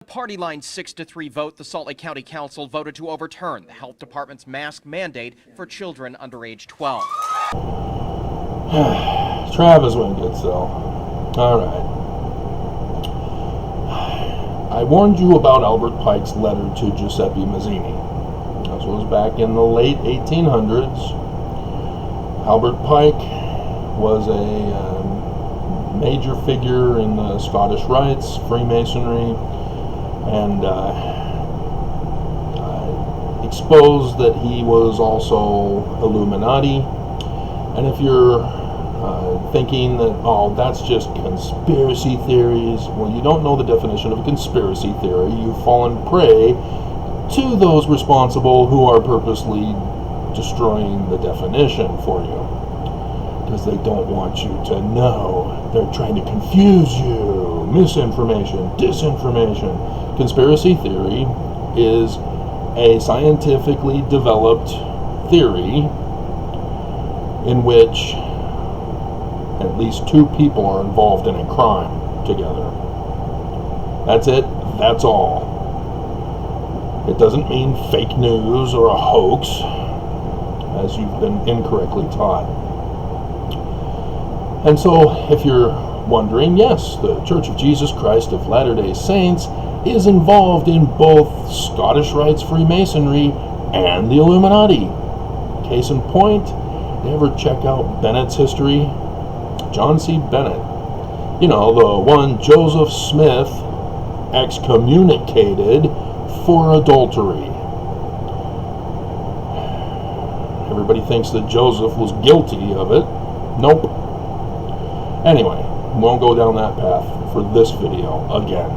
Party line 6-3 vote, the Salt Lake County Council voted to overturn the health department's mask mandate for children under age 12. Travis went good, so. All right. I warned you about Albert Pike's letter to Giuseppe Mazzini. This was back in the late 1800s. Albert Pike was a major figure in the Scottish Rites, Freemasonry, and exposed that he was also Illuminati. And if you're thinking that, oh, that's just conspiracy theories, well, you don't know the definition of a conspiracy theory. You've fallen prey to those responsible who are purposely destroying the definition for you because they don't want you to know. They're trying to confuse you. Misinformation, disinformation. Conspiracy theory is a scientifically developed theory in which at least two people are involved in a crime together. That's it. That's all. It doesn't mean fake news or a hoax, as you've been incorrectly taught. And so, if you're wondering, yes, the Church of Jesus Christ of Latter-day Saints is involved in both Scottish Rites Freemasonry and the Illuminati. Case in point, you ever check out Bennett's history? John C. Bennett. You know, the one Joseph Smith excommunicated for adultery. Everybody thinks that Joseph was guilty of it. Nope. Anyway, won't go down that path for this video again.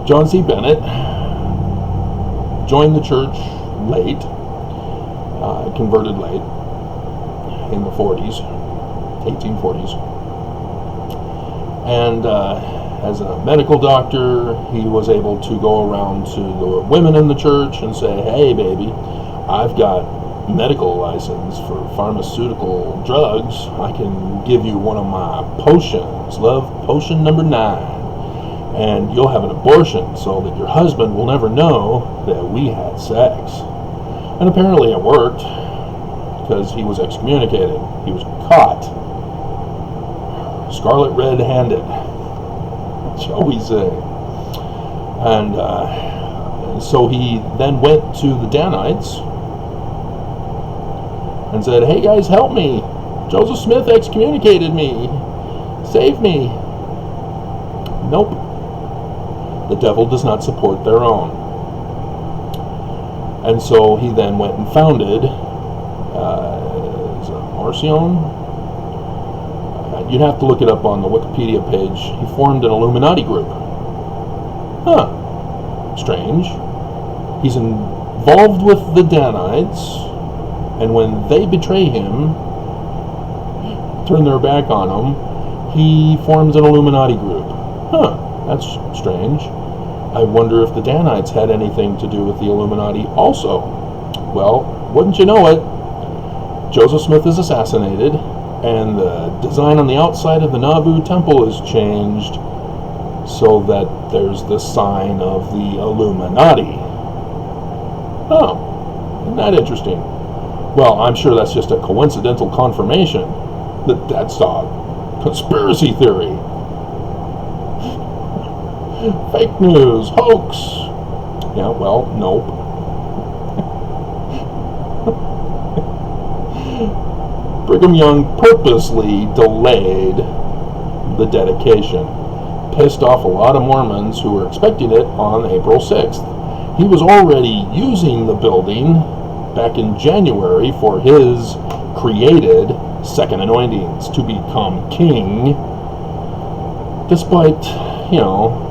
John C. Bennett joined the church late, converted late, in the 1840s. And as a medical doctor, he was able to go around to the women in the church and say, hey, baby, I've got medical license for pharmaceutical drugs. I can give you one of my potions, love potion number 9, and you'll have an abortion so that your husband will never know that we had sex. And apparently it worked, because he was excommunicated. He was caught scarlet red-handed, shall we say. And so he then went to the Danites and said, hey guys, help me. Joseph Smith excommunicated me. Save me. Nope. The devil does not support their own. And so he then went and founded Marcion? You'd have to look it up on the Wikipedia page. He formed an Illuminati group. Huh. Strange. He's involved with the Danites, and when they betray him, turn their back on him, he forms an Illuminati group. Huh. That's strange. I wonder if the Danites had anything to do with the Illuminati also. Well, wouldn't you know it, Joseph Smith is assassinated, and the design on the outside of the Nauvoo temple is changed so that there's the sign of the Illuminati. Oh, isn't that interesting? Well, I'm sure that's just a coincidental confirmation that that's a conspiracy theory. Fake news, hoax. Yeah, well, nope. Brigham Young purposely delayed the dedication. Pissed off a lot of Mormons who were expecting it on April 6th. He was already using the building back in January for his created second anointings to become king, despite,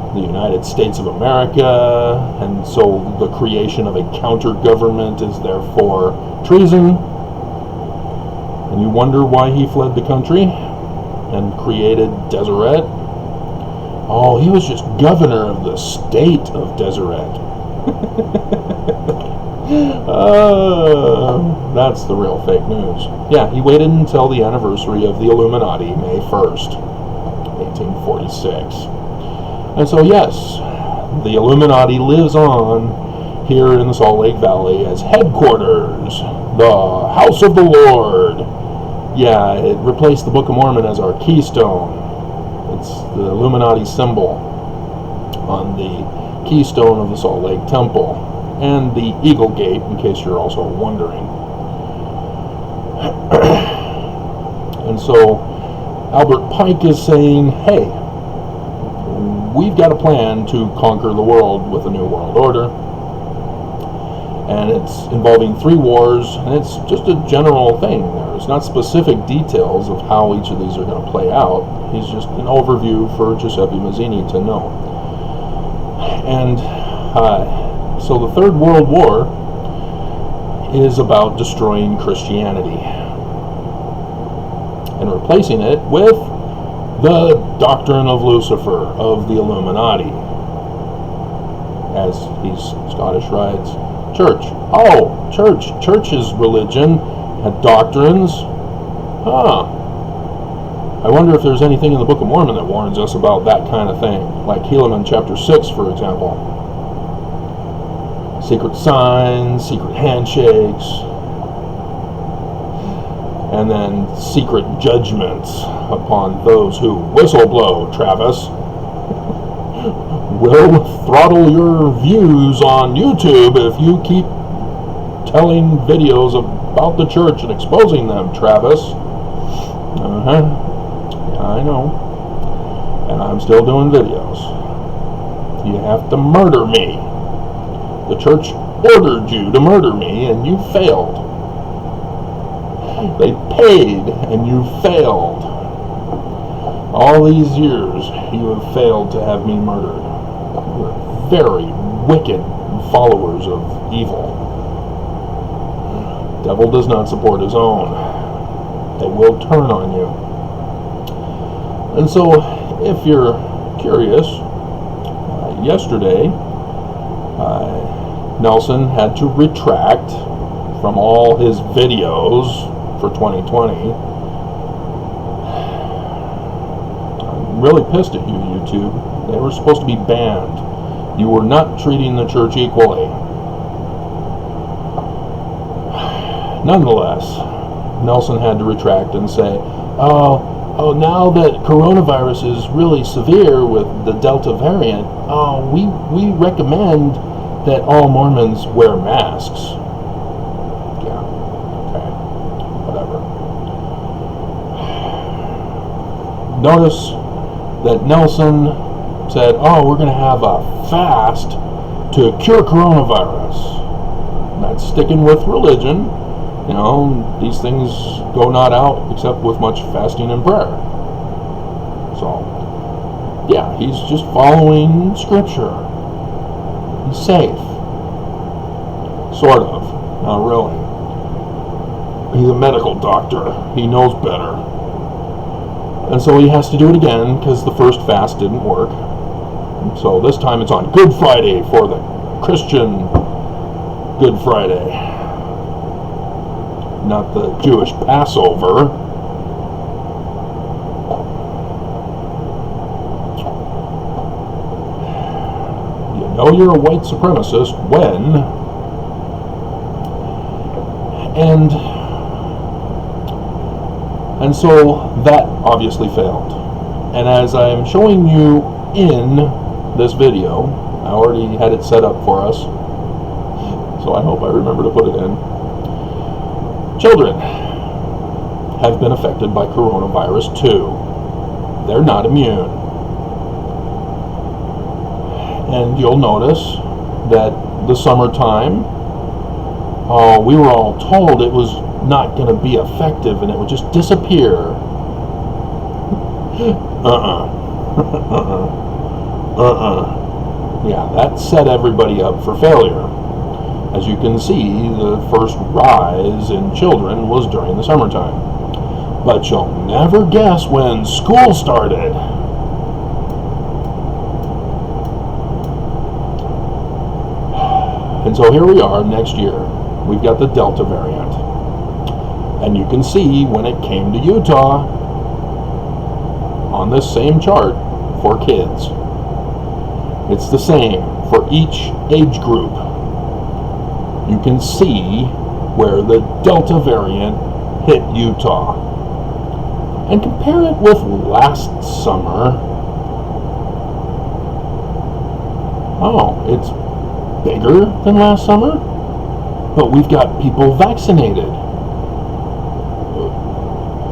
the United States of America, and so the creation of a counter-government is therefore treason. And you wonder why he fled the country and created Deseret. Oh, he was just governor of the state of Deseret. That's the real fake news. Yeah, he waited until the anniversary of the Illuminati, May 1st, 1846. And so, yes, the Illuminati lives on here in the Salt Lake Valley as headquarters, the House of the Lord. Yeah, it replaced the Book of Mormon as our keystone. It's the Illuminati symbol on the keystone of the Salt Lake Temple, and the Eagle Gate, in case you're also wondering. And so Albert Pike is saying, hey, we've got a plan to conquer the world with a new world order. And it's involving 3 wars, and it's just a general thing. There's not specific details of how each of these are going to play out. He's just an overview for Giuseppe Mazzini to know. And so the Third World War is about destroying Christianity and replacing it with the doctrine of Lucifer, of the Illuminati, as these Scottish Rites. Church. Oh, church. Church is religion and doctrines. Huh. I wonder if there's anything in the Book of Mormon that warns us about that kind of thing. Like Helaman chapter 6, for example. Secret signs, secret handshakes, and then secret judgments upon those who whistleblow, Travis. Will throttle your views on YouTube if you keep telling videos about the church and exposing them, Travis. Yeah, I know. And I'm still doing videos. You have to murder me. The church ordered you to murder me, and you failed. They paid, and you failed. All these years, you have failed to have me murdered. You're very wicked followers of evil. Devil does not support his own. They will turn on you. And so, if you're curious, yesterday, Nelson had to retract from all his videos for 2020. I'm really pissed at you, YouTube. They were supposed to be banned. You were not treating the church equally. Nonetheless, Nelson had to retract and say, oh, now that coronavirus is really severe with the Delta variant, we recommend that all Mormons wear masks. Yeah, okay, whatever. Notice that Nelson said, we're going to have a fast to cure coronavirus. That's sticking with religion. You know, these things go not out except with much fasting and prayer. So, yeah, he's just following Scripture. He's safe. Sort of. Not really. He's a medical doctor. He knows better. And so he has to do it again because the first fast didn't work. And so this time it's on Good Friday for the Christian Good Friday. Not the Jewish Passover. You know you're a white supremacist when, and so that obviously failed. And as I'm showing you in this video, I already had it set up for us, so I hope I remember to put it in. Children have been affected by coronavirus too. They're not immune. And you'll notice that the summertime, we were all told it was not going to be effective and it would just disappear. Yeah, that set everybody up for failure. As you can see, the first rise in children was during the summertime. But you'll never guess when school started. And so here we are next year. We've got the Delta variant. And you can see when it came to Utah on this same chart for kids. It's the same for each age group. You can see where the Delta variant hit Utah. And compare it with last summer. Oh, it's bigger than last summer, but we've got people vaccinated.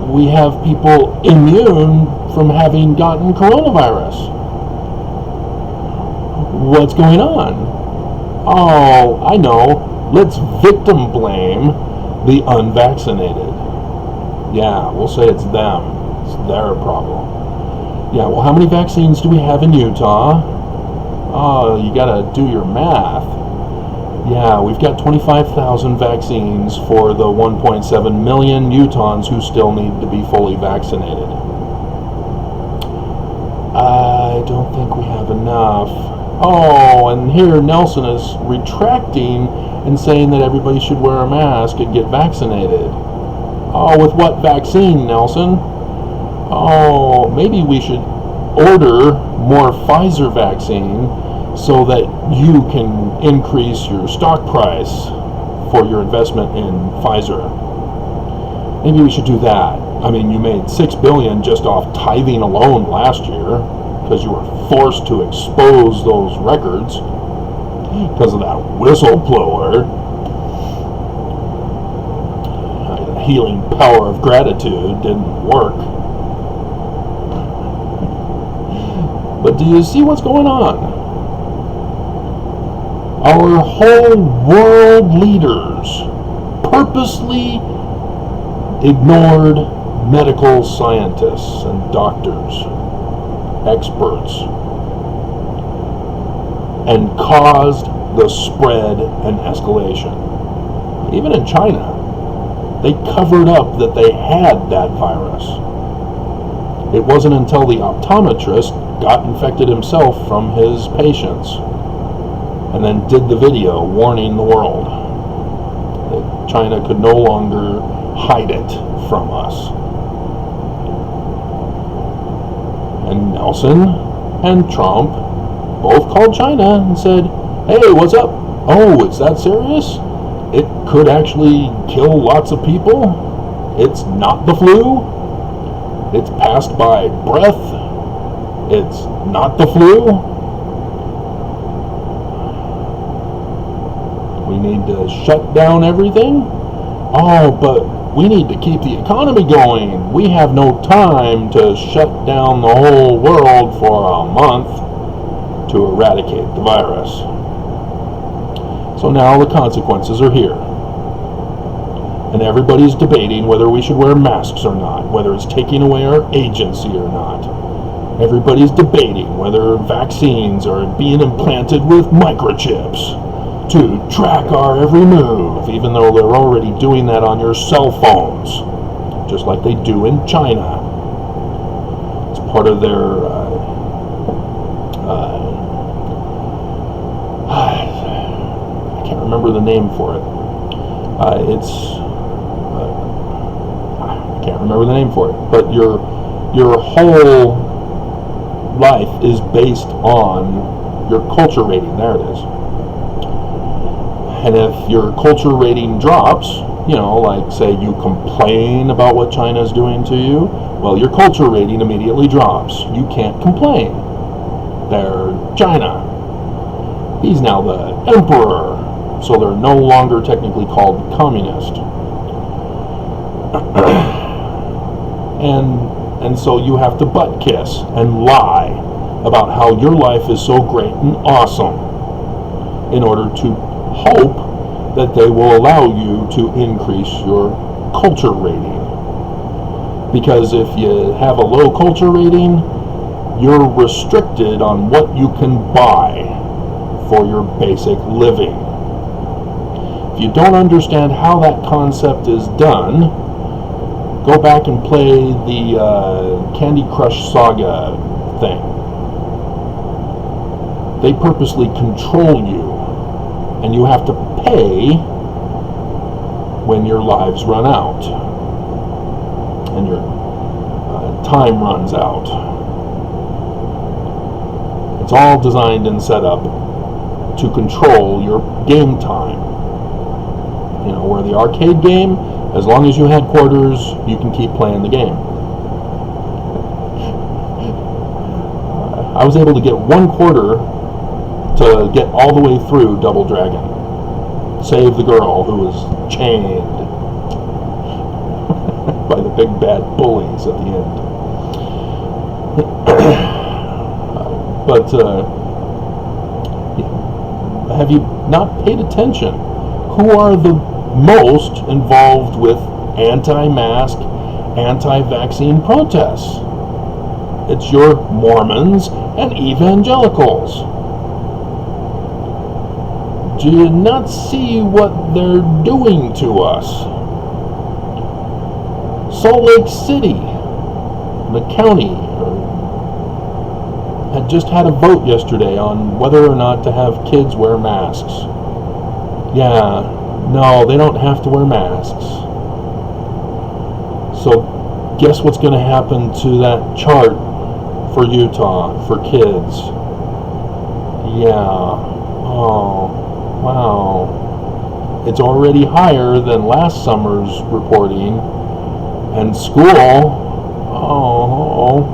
We have people immune from having gotten coronavirus. What's going on? Oh, I know. Let's victim blame the unvaccinated. Yeah, we'll say it's them. It's their problem. Yeah, well, how many vaccines do we have in Utah? Oh, you gotta do your math. Yeah, we've got 25,000 vaccines for the 1.7 million Utahns who still need to be fully vaccinated. I don't think we have enough. Oh, and here Nelson is retracting and saying that everybody should wear a mask and get vaccinated. Oh, with what vaccine, Nelson? Oh, maybe we should order more Pfizer vaccine so that you can increase your stock price for your investment in Pfizer. Maybe we should do that. I mean, you made $6 billion just off tithing alone last year because you were forced to expose those records because of that whistleblower. The healing power of gratitude didn't work. But do you see what's going on? Our whole world leaders purposely ignored medical scientists and doctors, experts, and caused the spread and escalation. Even in China, they covered up that they had that virus. It wasn't until the optometrist got infected himself from his patients and then did the video warning the world that China could no longer hide it from us. And Nelson and Trump both called China and said, hey, what's up? Oh, it's that serious? It could actually kill lots of people? It's not the flu? It's passed by breath? It's not the flu? We need to shut down everything? Oh, but we need to keep the economy going. We have no time to shut down the whole world for a month to eradicate the virus. So now the consequences are here. And everybody's debating whether we should wear masks or not, whether it's taking away our agency or not. Everybody's debating whether vaccines are being implanted with microchips to track our every move, even though they're already doing that on your cell phones, just like they do in China. It's part of their I can't remember the name for it. I can't remember the name for it. But your whole life is based on your culture rating. There it is. And if your culture rating drops, like say you complain about what China's doing to you, well, your culture rating immediately drops. You can't complain. They're China. He's now the emperor, so they're no longer technically called communist. And so you have to butt kiss and lie about how your life is so great and awesome in order to hope that they will allow you to increase your culture rating. Because if you have a low culture rating, you're restricted on what you can buy for your basic living. If you don't understand how that concept is done, go back and play the Candy Crush Saga thing. They purposely control you, and you have to pay when your lives run out and your time runs out. It's all designed and set up to control your game time. You know, where the arcade game, as long as you had quarters, you can keep playing the game. I was able to get 1 quarter to get all the way through Double Dragon. Save the girl who was chained by the big bad bullies at the end. But have you not paid attention? Who are the most involved with anti-mask, anti-vaccine protests? It's your Mormons and evangelicals. Do you not see what they're doing to us? Salt Lake City, the county, had just had a vote yesterday on whether or not to have kids wear masks. Yeah, no, they don't have to wear masks. So guess what's going to happen to that chart for Utah for kids? Yeah. Oh, wow. It's already higher than last summer's reporting. And school, oh.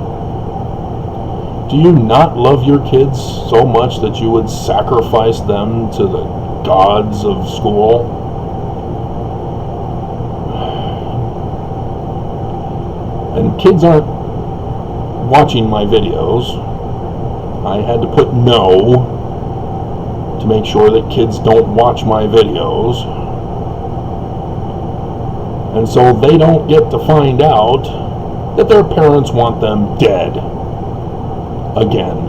Do you not love your kids so much that you would sacrifice them to the gods of school? And kids aren't watching my videos. I had to put no to make sure that kids don't watch my videos. And so they don't get to find out that their parents want them dead again.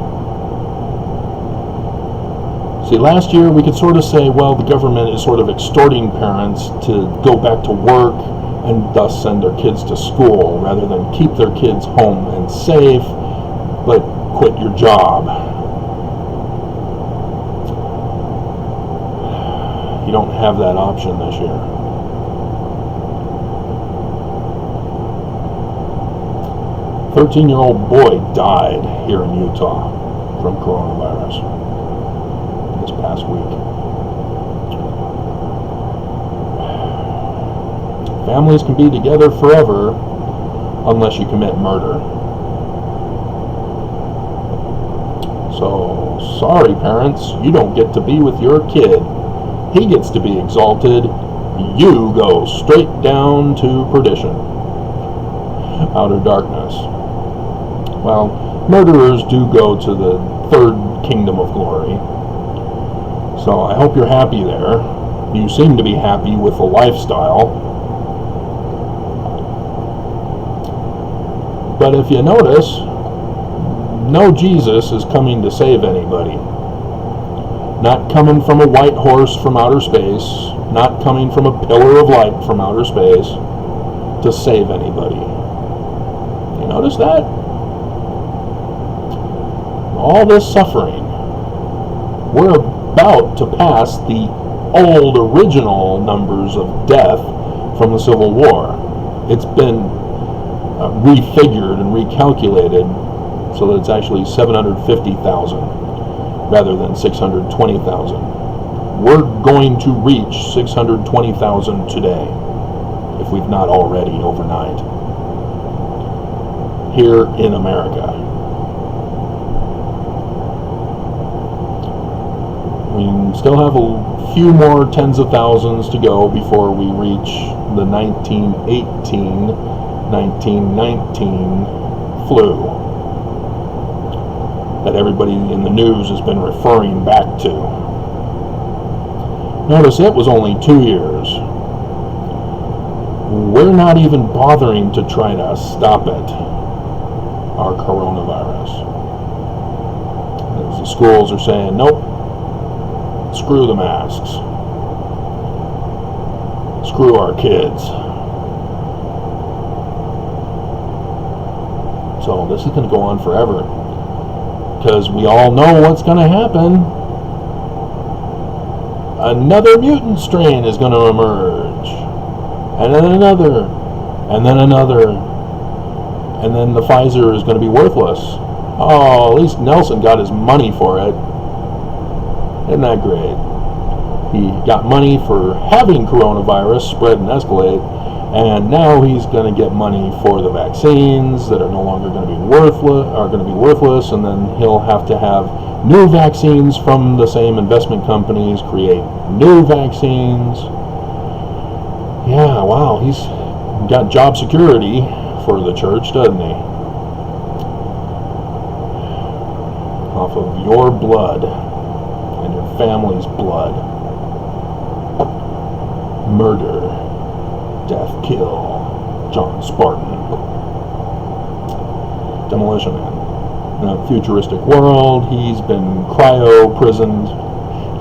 See, last year we could sort of say, well, the government is sort of extorting parents to go back to work and thus send their kids to school rather than keep their kids home and safe, but quit your job. You don't have that option this year. 13-year-old boy died here in Utah from coronavirus this past week. Families can be together forever unless you commit murder. So, sorry parents, you don't get to be with your kid. He gets to be exalted. You go straight down to perdition, outer darkness. Well, murderers do go to the third kingdom of glory. So I hope you're happy there. You seem to be happy with the lifestyle. But if you notice, no Jesus is coming to save anybody. Not coming from a white horse from outer space. Not coming from a pillar of light from outer space to save anybody. You notice that? All this suffering, we're about to pass the old original numbers of death from the Civil War. It's been refigured and recalculated so that it's actually 750,000 rather than 620,000. We're going to reach 620,000 today, if we've not already overnight, here in America. We still have a few more tens of thousands to go before we reach the 1918, 1919 flu that everybody in the news has been referring back to. Notice it was only 2 years. We're not even bothering to try to stop it, our coronavirus. As the schools are saying, nope. Screw the masks. Screw our kids. So this is going to go on forever because we all know what's going to happen. Another mutant strain is going to emerge. And then another. And then another. And then the Pfizer is going to be worthless. Oh, at least Nelson got his money for it. Isn't that great? He got money for having coronavirus spread and escalate, and now he's going to get money for the vaccines that are no longer going to be worthless, and then he'll have to have new vaccines from the same investment companies create new vaccines. Yeah, wow, he's got job security for the church, doesn't he? Off of your blood and your family's blood. Murder, death, kill. John Spartan. Demolition Man. In a futuristic world, he's been cryo-prisoned.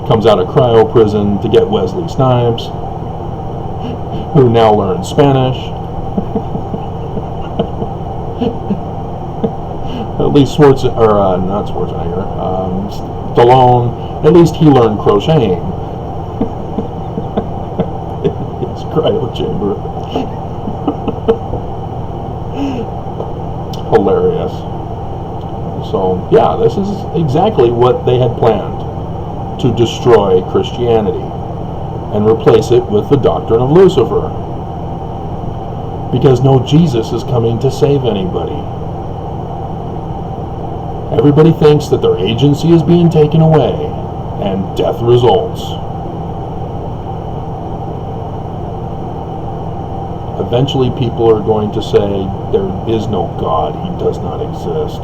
Comes out of cryo-prison to get Wesley Snipes, who now learns Spanish. At least Stallone, at least he learned crocheting. His cryo chamber. Hilarious. So, yeah, this is exactly what they had planned, to destroy Christianity and replace it with the doctrine of Lucifer. Because no Jesus is coming to save anybody. Everybody thinks that their agency is being taken away, and death results. Eventually people are going to say, there is no God, he does not exist.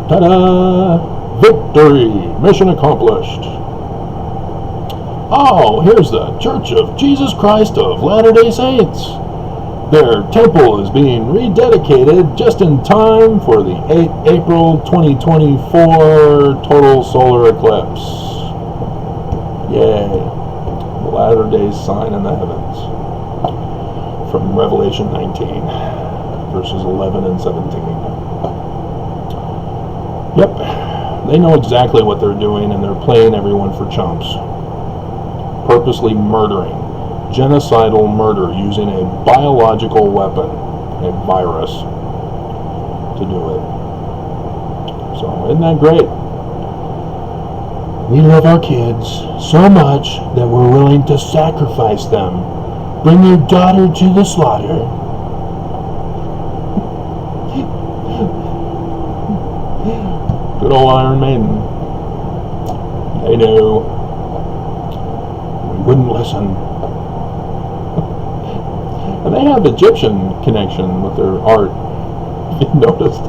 Ta-da! Victory! Mission accomplished. Oh, here's the Church of Jesus Christ of Latter-day Saints. Their temple is being rededicated just in time for the April 2024 total solar eclipse. Yay. The latter-day sign in the heavens. From Revelation 19, verses 11 and 17. Yep. They know exactly what they're doing, and they're playing everyone for chumps. Purposely murdering. Genocidal murder using a biological weapon, a virus, to do it. So, isn't that great? We love our kids so much that we're willing to sacrifice them. Bring your daughter to the slaughter. Good old Iron Maiden. They knew. We wouldn't listen. And they have Egyptian connection with their art, if you noticed.